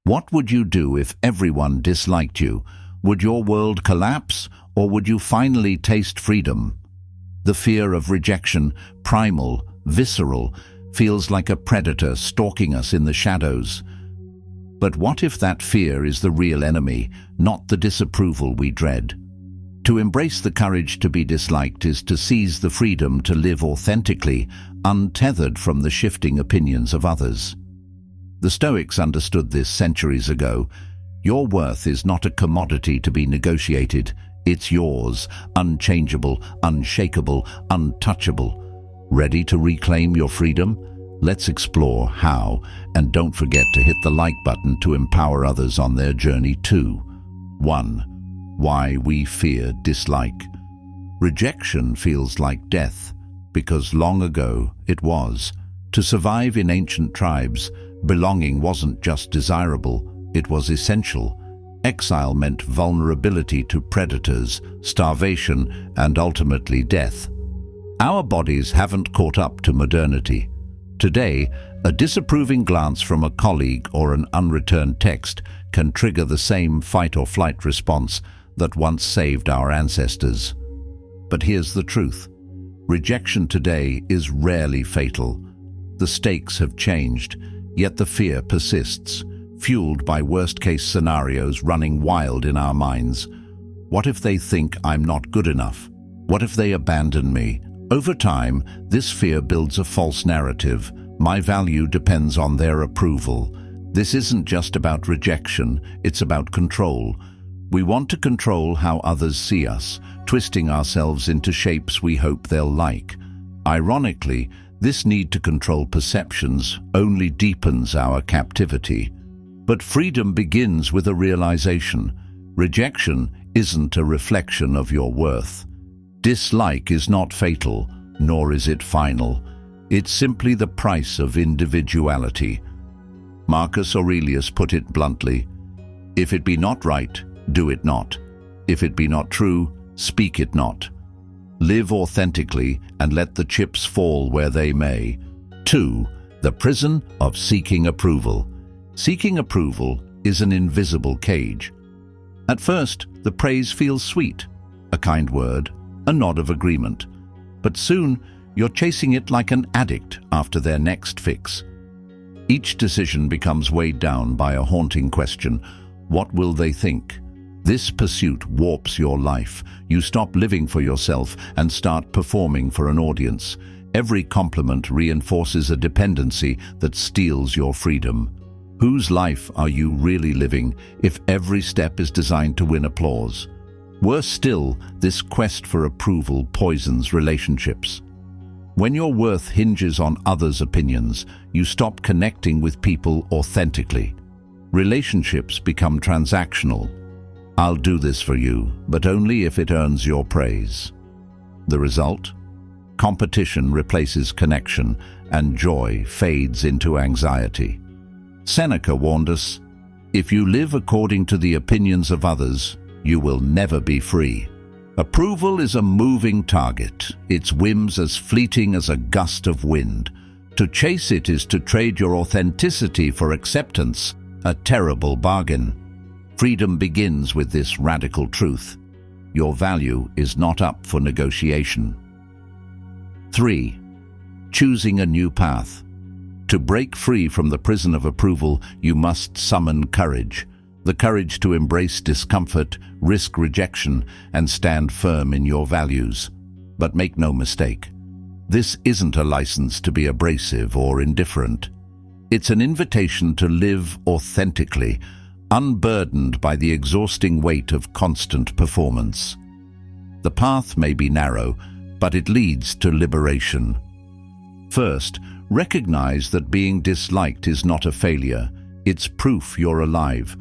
What would you do if everyone disliked you? Would your world collapse, or would you finally taste freedom? The fear of rejection, primal, visceral, feels like a predator stalking us in the shadows. But what if that fear is the real enemy, not the disapproval we dread? To embrace the courage to be disliked is to seize the freedom to live authentically, untethered from the shifting opinions of others. The Stoics understood this centuries ago. Your worth is not a commodity to be negotiated. It's yours, unchangeable, unshakable, untouchable. Ready to reclaim your freedom? Let's explore how, and don't forget to hit the like button to empower others on their journey too. 1. Why we fear dislike. Rejection feels like death, because long ago it was. To survive in ancient tribes, belonging wasn't just desirable, it was essential. Exile meant vulnerability to predators, starvation, and ultimately death. Our bodies haven't caught up to modernity. Today, a disapproving glance from a colleague or an unreturned text can trigger the same fight-or-flight response that once saved our ancestors. But here's the truth. Rejection today is rarely fatal. The stakes have changed, yet the fear persists, fueled by worst-case scenarios running wild in our minds. What if they think I'm not good enough? What if they abandon me? Over time, this fear builds a false narrative. My value depends on their approval. This isn't just about rejection, it's about control. We want to control how others see us, twisting ourselves into shapes we hope they'll like. Ironically, this need to control perceptions only deepens our captivity. But freedom begins with a realization. Rejection isn't a reflection of your worth. Dislike is not fatal, nor is it final. It's simply the price of individuality. Marcus Aurelius put it bluntly, "If it be not right, do it not. If it be not true, speak it not." Live authentically and let the chips fall where they may. 2. The prison of seeking approval. Seeking approval is an invisible cage. At first, the praise feels sweet, a kind word, a nod of agreement. But soon, you're chasing it like an addict after their next fix. Each decision becomes weighed down by a haunting question: what will they think? This pursuit warps your life. You stop living for yourself and start performing for an audience. Every compliment reinforces a dependency that steals your freedom. Whose life are you really living if every step is designed to win applause? Worse still, this quest for approval poisons relationships. When your worth hinges on others' opinions, you stop connecting with people authentically. Relationships become transactional. I'll do this for you, but only if it earns your praise. The result? Competition replaces connection, and joy fades into anxiety. Seneca warned us, "If you live according to the opinions of others, you will never be free." Approval is a moving target, its whims as fleeting as a gust of wind. To chase it is to trade your authenticity for acceptance, a terrible bargain. Freedom begins with this radical truth. Your value is not up for negotiation. 3. Choosing a new path. To break free from the prison of approval, you must summon courage. The courage to embrace discomfort, risk rejection, and stand firm in your values. But make no mistake, this isn't a license to be abrasive or indifferent. It's an invitation to live authentically, unburdened by the exhausting weight of constant performance. The path may be narrow, but it leads to liberation. First, recognize that being disliked is not a failure. It's proof you're alive.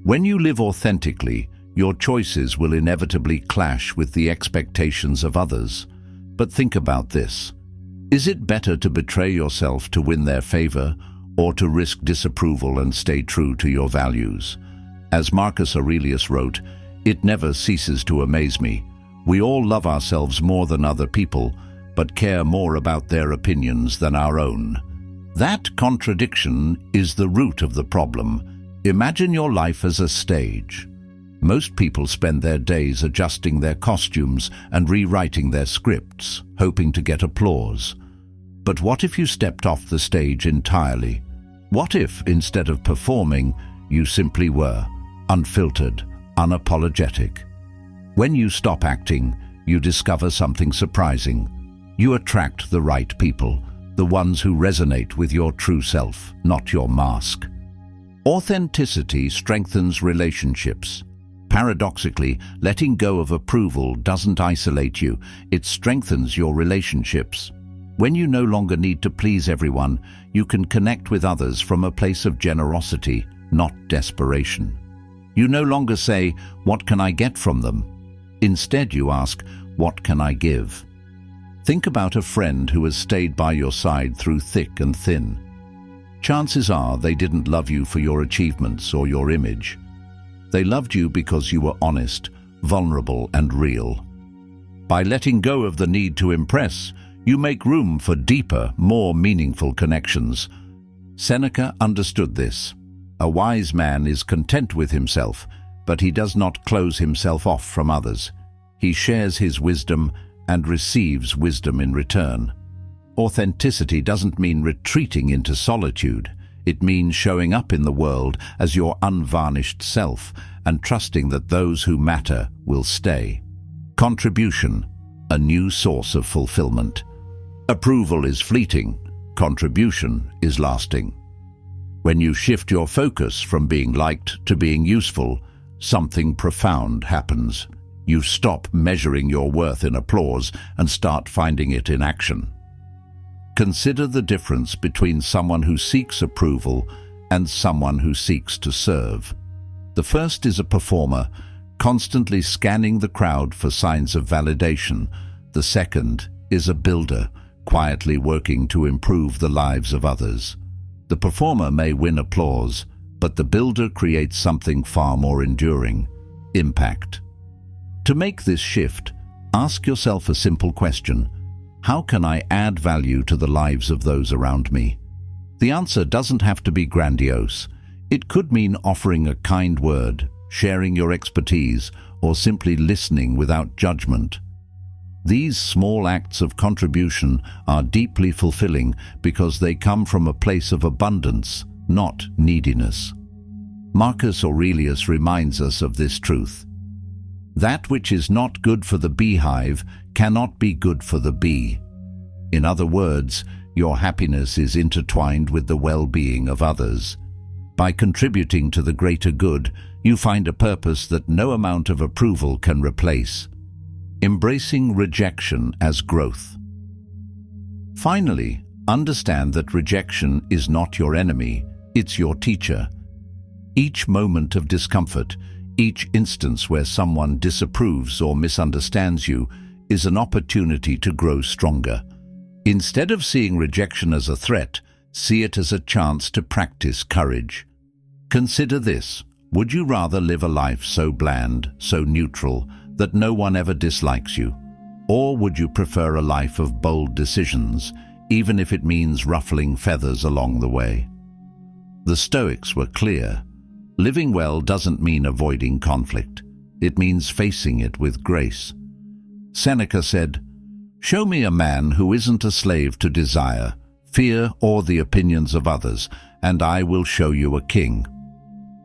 When you live authentically, your choices will inevitably clash with the expectations of others. But think about this. Is it better to betray yourself to win their favor, or to risk disapproval and stay true to your values? As Marcus Aurelius wrote, "It never ceases to amaze me. We all love ourselves more than other people, but care more about their opinions than our own." That contradiction is the root of the problem. Imagine your life as a stage. Most people spend their days adjusting their costumes and rewriting their scripts, hoping to get applause. But what if you stepped off the stage entirely? What if, instead of performing, you simply were unfiltered, unapologetic? When you stop acting, you discover something surprising. You attract the right people, the ones who resonate with your true self, not your mask. Authenticity strengthens relationships. Paradoxically, letting go of approval doesn't isolate you, it strengthens your relationships. When you no longer need to please everyone, you can connect with others from a place of generosity, not desperation. You no longer say, "What can I get from them?" Instead, you ask, "What can I give?" Think about a friend who has stayed by your side through thick and thin. Chances are they didn't love you for your achievements or your image. They loved you because you were honest, vulnerable, and real. By letting go of the need to impress, you make room for deeper, more meaningful connections. Seneca understood this. A wise man is content with himself, but he does not close himself off from others. He shares his wisdom and receives wisdom in return. Authenticity doesn't mean retreating into solitude. It means showing up in the world as your unvarnished self and trusting that those who matter will stay. Contribution, a new source of fulfillment. Approval is fleeting. Contribution is lasting. When you shift your focus from being liked to being useful, something profound happens. You stop measuring your worth in applause and start finding it in action. Consider the difference between someone who seeks approval and someone who seeks to serve. The first is a performer, constantly scanning the crowd for signs of validation. The second is a builder, quietly working to improve the lives of others. The performer may win applause, but the builder creates something far more enduring: impact. To make this shift, ask yourself a simple question: how can I add value to the lives of those around me? The answer doesn't have to be grandiose. It could mean offering a kind word, sharing your expertise, or simply listening without judgment. These small acts of contribution are deeply fulfilling because they come from a place of abundance, not neediness. Marcus Aurelius reminds us of this truth. That which is not good for the beehive cannot be good for the bee. In other words, your happiness is intertwined with the well-being of others. By contributing to the greater good, you find a purpose that no amount of approval can replace. Embracing rejection as growth. Finally, understand that rejection is not your enemy, it's your teacher. Each moment of discomfort, each instance where someone disapproves or misunderstands you, is an opportunity to grow stronger. Instead of seeing rejection as a threat, see it as a chance to practice courage. Consider this: would you rather live a life so bland, so neutral, that no one ever dislikes you? Or would you prefer a life of bold decisions, even if it means ruffling feathers along the way? The Stoics were clear. Living well doesn't mean avoiding conflict. It means facing it with grace. Seneca said, "Show me a man who isn't a slave to desire, fear, or the opinions of others, and I will show you a king."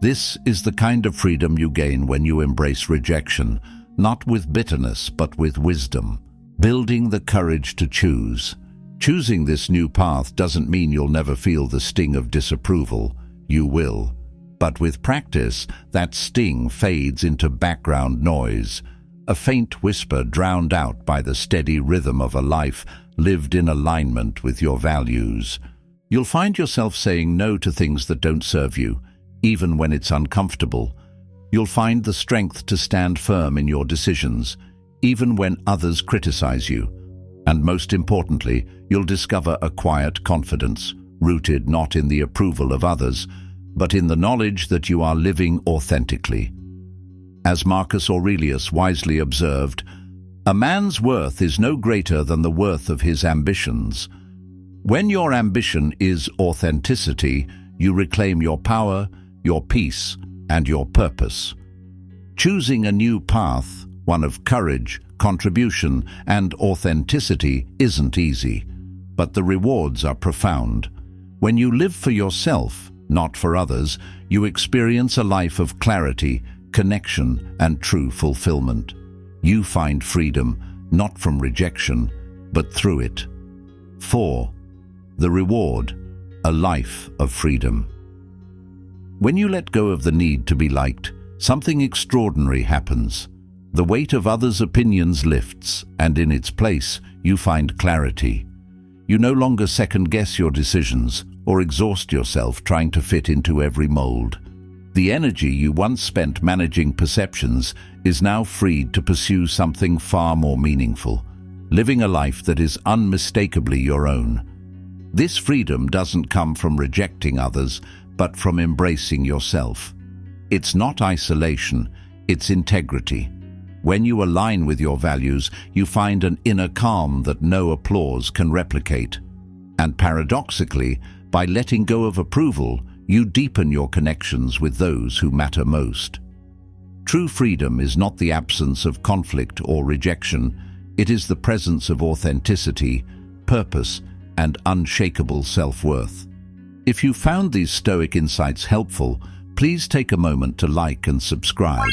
This is the kind of freedom you gain when you embrace rejection, not with bitterness but with wisdom, building the courage to choose. Choosing this new path doesn't mean you'll never feel the sting of disapproval. You will. But with practice, that sting fades into background noise, a faint whisper drowned out by the steady rhythm of a life lived in alignment with your values. You'll find yourself saying no to things that don't serve you, even when it's uncomfortable. You'll find the strength to stand firm in your decisions, even when others criticize you. And most importantly, you'll discover a quiet confidence, rooted not in the approval of others, but in the knowledge that you are living authentically. As Marcus Aurelius wisely observed, "A man's worth is no greater than the worth of his ambitions." When your ambition is authenticity, you reclaim your power, your peace, and your purpose. Choosing a new path, one of courage, contribution, and authenticity, isn't easy, but the rewards are profound. When you live for yourself, not for others, you experience a life of clarity, connection, and true fulfillment. You find freedom, not from rejection, but through it. 4. The reward, a life of freedom. When you let go of the need to be liked, something extraordinary happens. The weight of others' opinions lifts, and in its place, you find clarity. You no longer second-guess your decisions or exhaust yourself trying to fit into every mold. The energy you once spent managing perceptions is now freed to pursue something far more meaningful, living a life that is unmistakably your own. This freedom doesn't come from rejecting others, but from embracing yourself. It's not isolation, it's integrity. When you align with your values, you find an inner calm that no applause can replicate. And paradoxically, by letting go of approval, you deepen your connections with those who matter most. True freedom is not the absence of conflict or rejection, it is the presence of authenticity, purpose, and unshakable self-worth. If you found these Stoic insights helpful, please take a moment to like and subscribe.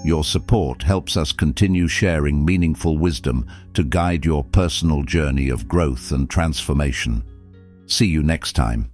Your support helps us continue sharing meaningful wisdom to guide your personal journey of growth and transformation. See you next time.